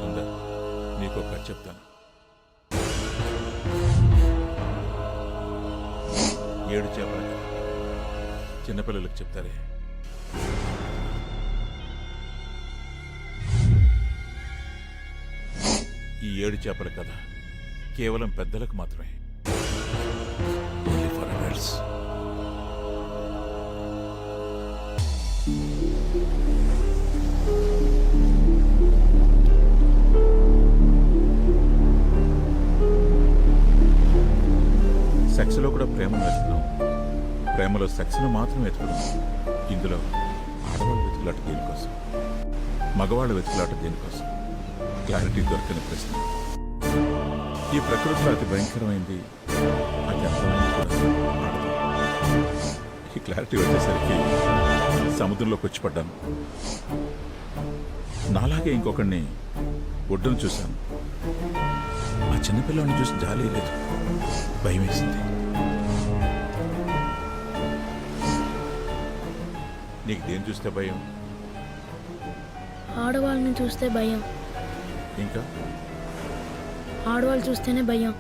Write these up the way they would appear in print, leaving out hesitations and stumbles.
సుందర్, నీకు ఒక కథ చెప్తాను. 7 చేపల కథ. చిన్నపిల్లలకు చెప్తారే. ఈ 7 చేపల కథ కేవలం పెద్దలకు మాత్రమే. Only for adults. సెక్స్లో కూడా ప్రేమను వెతుకుతాం, ప్రేమలో సెక్స్ను మాత్రం వెతుకుతాం. ఇందులో ఆడవాళ్ళ వెతుకులాట దేనికోసం, మగవాళ్ళ వెతుకులాట దేనికోసం? క్లారిటీ దొరకని ప్రశ్న. ఈ ప్రకృతిలో అతి భయంకరమైంది, అతి అందమైంది కూడా ఆడది. ఈ క్లారిటీ వచ్చేసరికి సముద్రంలోకి వచ్చి పడ్డాను. నాలాగే ఇంకొకడిని ఒడ్డును చూశాను. ఆ చిన్నపిల్లని చూసి జాలి లేదు, భయం వేసింది. నీకు దేని చూస్తే భయం? ఆడవాళ్ళని చూస్తే భయం. ఇంకా ఆడవాళ్ళు చూస్తేనే భయం.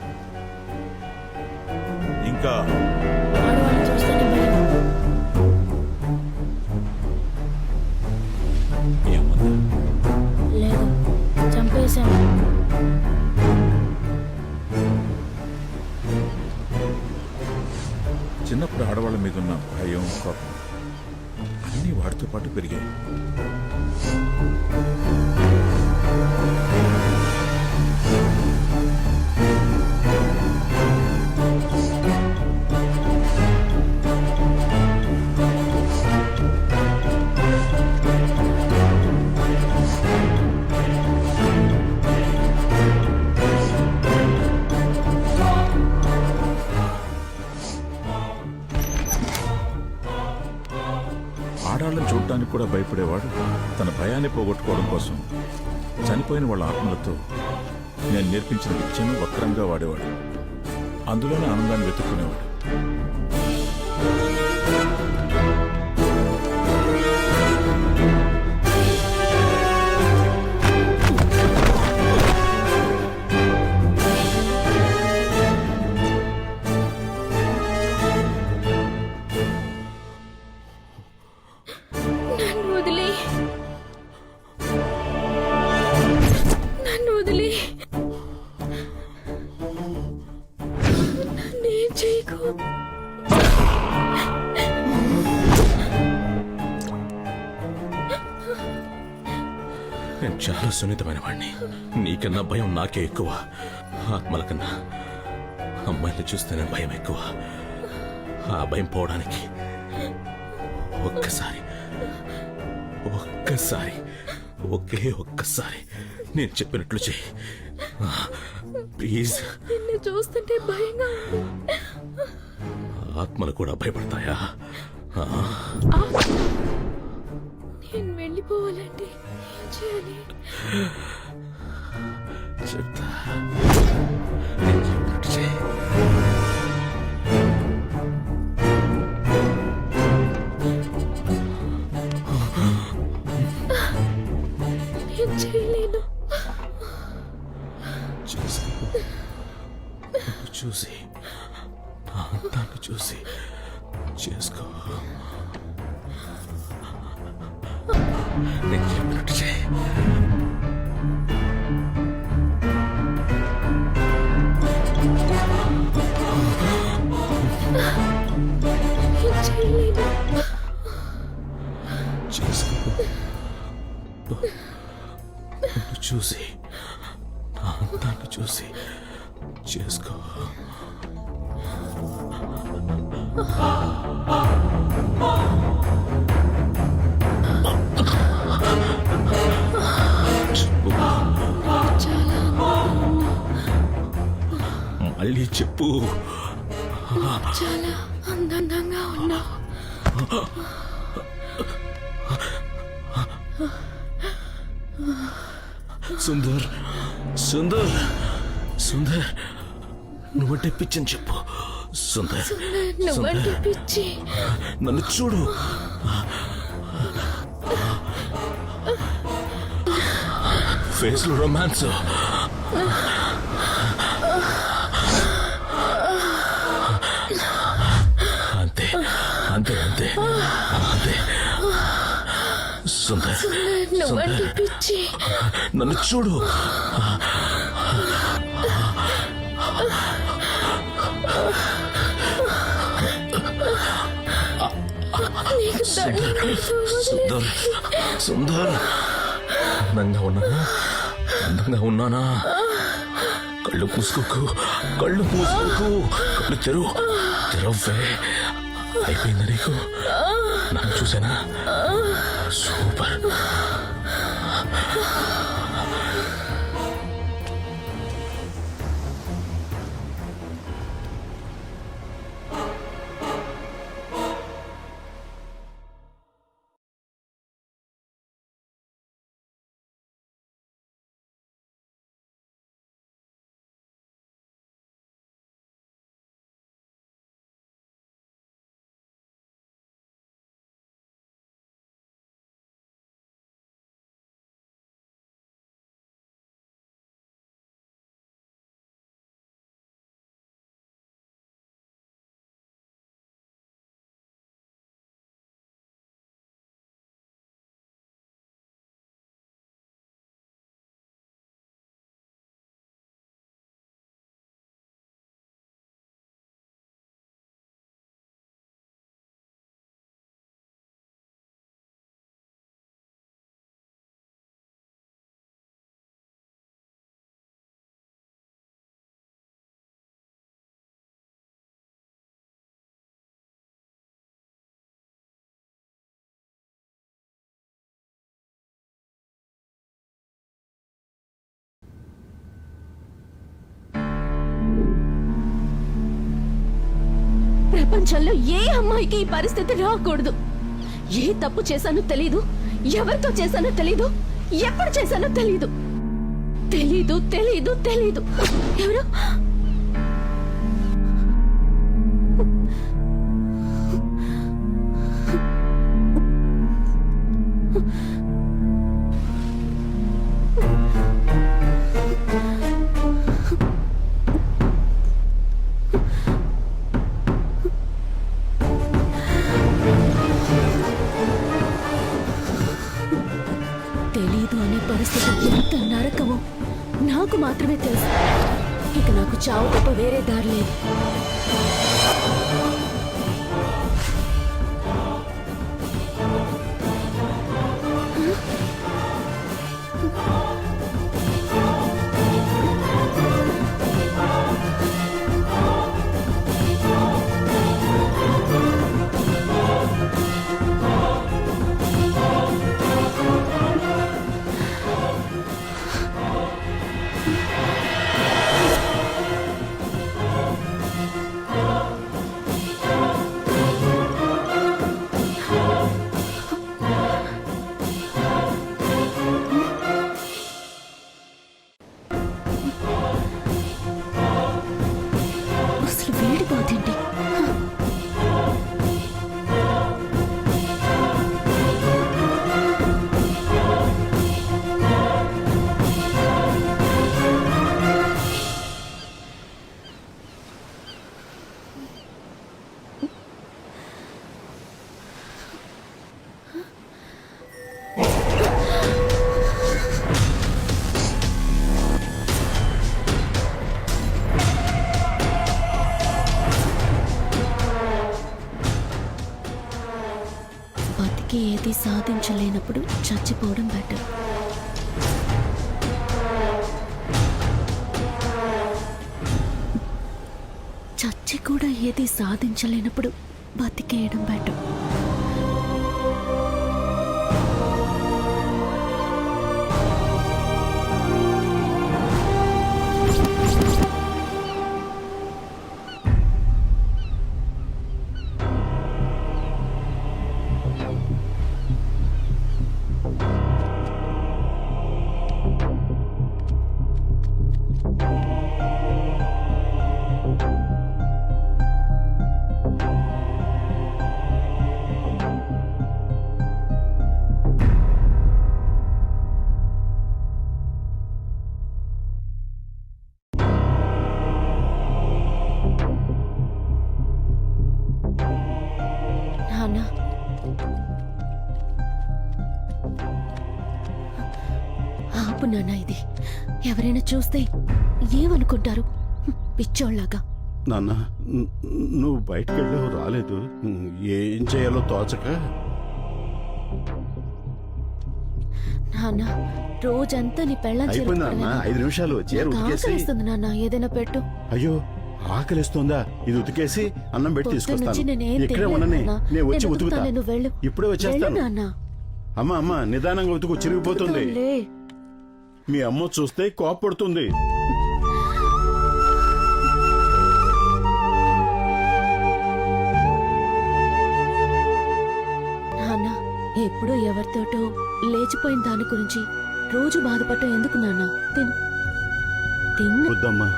ఇంకా ఆడవాళ్ళని చూస్తేనే భయం. ఏమన్నా? లేదు, చంపేశాను. చిన్నప్పుడు ఆడవాళ్ళ మీద ఉన్న భయం, కోపం అన్నీ వాడితో పాటు పెరిగాయి. ఆడాళ్ళని చూడటానికి కూడా భయపడేవాడు తన భయాన్ని పోగొట్టుకోవడం కోసం చనిపోయిన వాళ్ళ ఆత్మలతో నేను నేర్పించిన విద్యను వక్రంగా వాడేవాడు. అందులోనే ఆనందాన్ని వెతుక్కునేవాడు. నన్ను వదిలి నన్నేం చేయకు. నేను చాలా సున్నితమైన వాడిని. నీకన్నా భయం నాకే ఎక్కువ. ఆత్మల కన్నా అమ్మాయిని చూస్తేనే భయం ఎక్కువ. ఆ భయం పోవడానికి ఒక్కసారి ఒకే ఒక్కసారి నేను చెప్పినట్లు చెయ్యి ప్లీజ్. నిన్ను చూస్తుంటే భయంగా ఉంది. ఆత్మలు కూడా భయపడతాయా? నేను వెళ్ళిపోవాలంటే ఏం చేయాలి? చెప్తా, నేను చెప్పినట్టు చెయ్యి. నేను చేయలేను. చూసి నా అంతాన్ని చూసి చేసుకో. నేను చెప్పినట్టు చేయి. నేను చేయలేను. చేసుకో. చూసి నా అంతాన్ని చూసి చేసుకో. మళ్ళీ చెప్పు. చాలా అందంగా ఉన్నావు. సుందర్ సుందర్ సుందర్ నువ్వంటే పిచ్చని చెప్పు. సుందర్ నువ్వంటే పిచ్చి. నన్ను చూడు. ఫేస్ లో రొమాన్స్. అంతే అంతే అంతే అంతే. సుందర్ నువ్వంటే పిచ్చి. నన్ను చూడు. నీకు దండం సుందర్ సుందర్ అందంగా ఉన్నానా? కళ్ళు మూసుకోకు, కళ్ళు తెరవ్వే. అయిపోయిందా నీకు? నన్ను చూసానా? సూపర్. ప్రపంచంలో ఏ అమ్మాయికి ఈ పరిస్థితి రాకూడదు. ఏ తప్పు చేశానో తెలీదు, ఎవరితో చేశానో తెలీదు, ఎప్పుడు చేశానో తెలీదు. తెలీదు తెలీదు తెలీదు. ఎవరు? తెలీదు అనే పరిస్థితి ఎంత నరకమో నాకు మాత్రమే తెలుసు. ఇక నాకు చావు తప్ప వేరే దారి లేదు. అసలు వేడి బాధేంటి? బతికి ఏది సాధించలేనప్పుడు చచ్చిపోవడం బెటర్. చచ్చి కూడా ఏది సాధించలేనప్పుడు బతికేయడం బెటర్. నాన్న ఇది? ఎవరైనా చూస్తే ఏమనుకుంటారు? పిచ్చోళ్ళలాగా. నాన్న నువ్వు బయటికి వెళ్ళావు, రాలేదు. ఏం చేయాలో తోచక. నాన్న రోజంతా నీ పెళ్ళం అయిపోయింది నాన్న, 5 నిమిషాలు చీర ఉతికేసి. ఆకలిస్తుంది నాన్న, ఏదైనా పెట్టు. అయ్యో ఆకలిస్తుందా? ఇది ఉతికేసి అన్నం పెట్టి పొద్దున్నుంచి తీసుకొస్తాను. నేనేం ఇక్కడే తినలేదు ఉండని, నాన్న. నేను వచ్చి నేను ఉతుకుతా. ఉతుకుతాను, నువ్వు వెళ్ళు. ఇప్పుడే వెళ్ళు వచ్చేస్తాను. నాన్న. అమ్మా నిదానంగా ఉతుకు, చిరిగిపోతుంది. ఉతుకుతానులే. మీ అమ్మ చూస్తే కోపడుతుంది. నాన్న ఎప్పుడో ఎవరితోటో లేచిపోయిన దాని గురించి రోజు బాధపడటం ఎందుకు నాన్న? తిన్ను. వద్దమ్మా,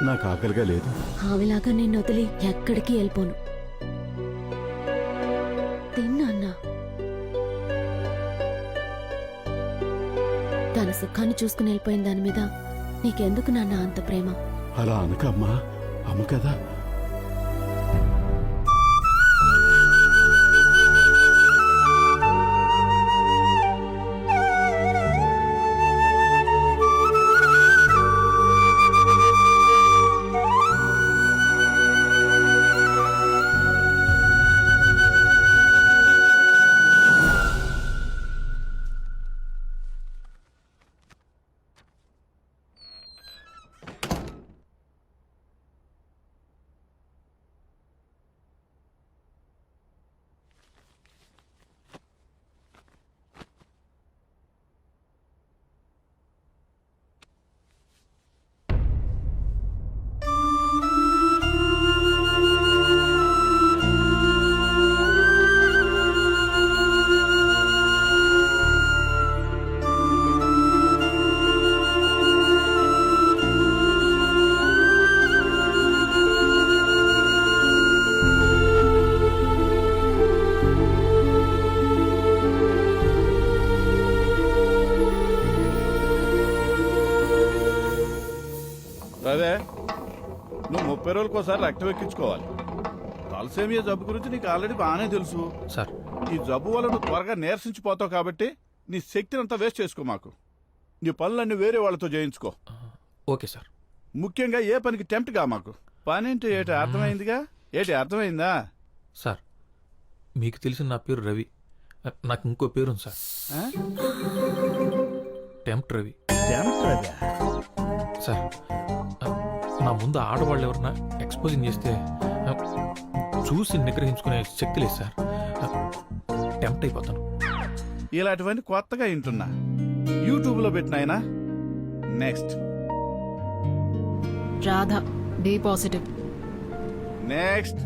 నాకు ఆకలిగా లేదు. ఆవిలాగా నిన్ను వదిలి ఎక్కడికి వెళ్ళిపోను. తిన్నా. తన సుఖాన్ని చూసుకుని వెళ్ళిపోయిన దాని మీద నీకెందుకు నాన్న అంత ప్రేమ? అలా అనకమ్మా, అమ్మ కదా. అదే నువ్వు 30 రోజులకోసారి రక్తం ఎక్కించుకోవాలి. తలసేమియా జబ్బు గురించి నీకు ఆల్రెడీ బాగానే తెలుసు సార్. ఈ జబ్బు వల్ల నువ్వు త్వరగా నీరసించిపోతావు కాబట్టి నీ శక్తిని అంతా వేస్ట్ చేసుకో. మాకు నీ పనులన్నీ వేరే వాళ్ళతో చేయించుకో. Okay sir. ముఖ్యంగా ఏ పనికి టెంప్ట్ గా. మాకు పని అంటే ఏటి అర్థమైందిగా? ఏటి అర్థమైందా? సార్ మీకు తెలిసిన నా పేరు రవి. నాకు ఇంకో పేరు ఉంది సార్, ఆ? Tempt Ravi. Tempt Ravi? Sir నా ముందు ఆడవాళ్ళు ఎవరన్నా ఎక్స్పోజింగ్ చేస్తే చూసి నిగ్రహించుకునే శక్తి లేదు సార్. టెంప్ట్ అయిపోతాను. ఇలాంటివన్నీ కొత్తగా వింటున్నా. యూట్యూబ్ లో పెట్టినాయనా. Next Radha, D positive. Next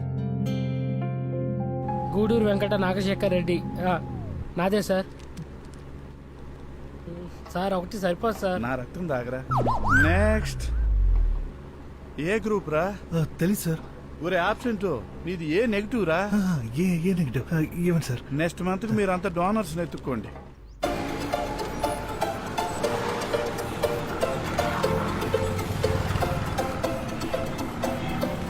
Guduru Venkata Nagasekhar Reddy. నాదే సార్. సార్ ఒకటి సరిపోదు సార్. నా రక్తం దాగరా. నెక్స్ట్ ఏ గ్రూప్ రా? తెలీదు సార్. ఒరే ఆబ్సెంట్, నీది ఏ నెగిటివ్ రా? ఏ నెగిటివ్ ఏమని సార్? నెక్స్ట్ మంత్ కి మీరంతా డోనర్స్ ఎత్తుక్కోండి.